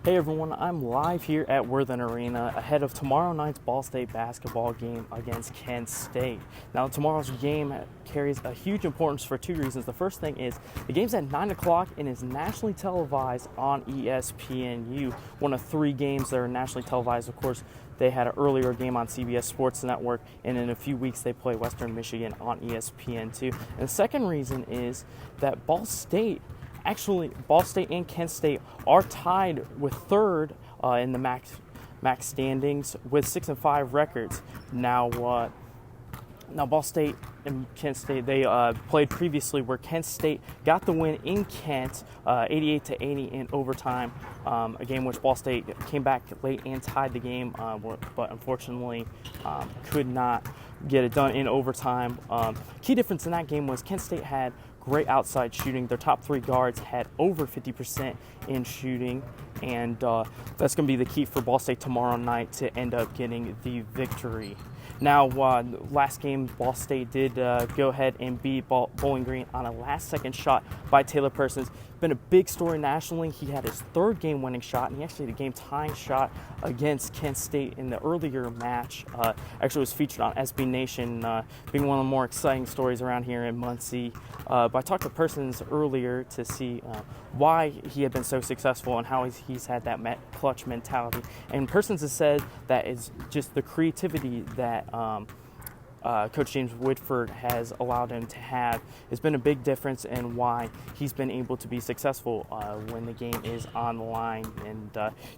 Hey everyone, I'm live here at Worthen Arena ahead of tomorrow night's Ball State basketball game against Kent State. Now, tomorrow's game carries a huge importance for two reasons. The first thing is the game's at 9 o'clock and is nationally televised on ESPNU. One of three games that are nationally televised. Of course, they had an earlier game on CBS Sports Network, and in a few weeks they play Western Michigan on ESPN2. And the second reason is that Ball State and Kent State are tied with third in the MAC standings with 6-5 records. Now Ball State and Kent State, they played previously where Kent State got the win in Kent, 88-80 in overtime, a game which Ball State came back late and tied the game, but unfortunately could not get it done in overtime. Key difference in that game was Kent State had great outside shooting. Their top three guards had over 50% in shooting, and that's going to be the key for Ball State tomorrow night to end up getting the victory. Now, last game, Ball State did go ahead and beat Bowling Green on a last-second shot by Taylor Persons. Been a big story nationally. He had his third game-winning shot, and he actually had a game-tying shot against Kent State in the earlier match. Actually was featured on SB Nation, being one of the more exciting stories around here in Muncie. But I talked to Persons earlier to see why he had been so successful and how he's had that clutch mentality. And Persons has said that it's just the creativity that Coach James Woodford has allowed him to have. It's been a big difference in why he's been able to be successful when the game is on the line. And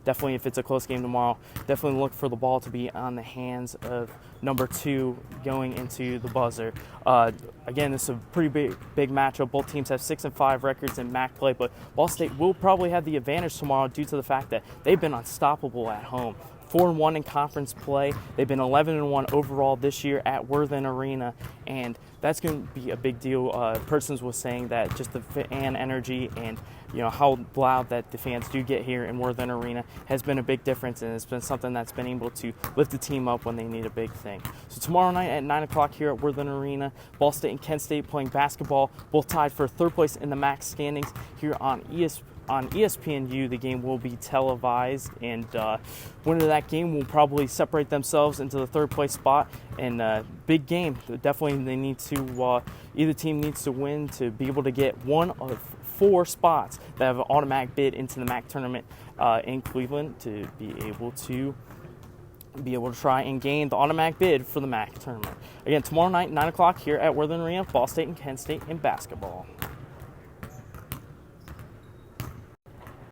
definitely, if it's a close game tomorrow, definitely look for the ball to be on the hands of number 2 going into the buzzer. Again, this is a pretty big matchup. Both teams have 6-5 records in MAC play, but Ball State will probably have the advantage tomorrow due to the fact that they've been unstoppable at home. 4-1 in conference play. They've been 11-1 overall this year at Worthen Arena, and that's going to be a big deal. Persons was saying that just the fan energy and how loud that the fans do get here in Worthen Arena has been a big difference, and it's been something that's been able to lift the team up when they need a big thing. So tomorrow night at 9 o'clock here at Worthen Arena, Ball State and Kent State playing basketball, both tied for third place in the MAC standings here on ESPNU. The game will be televised, and winner of that game will probably separate themselves into the third place spot. And big game. Definitely, they need to. Either team needs to win to be able to get one of 4 spots that have an automatic bid into the MAC tournament in Cleveland to be able to try and gain the automatic bid for the MAC tournament. Again, tomorrow night, 9 o'clock here at Worthen Arena, Ball State and Kent State in basketball.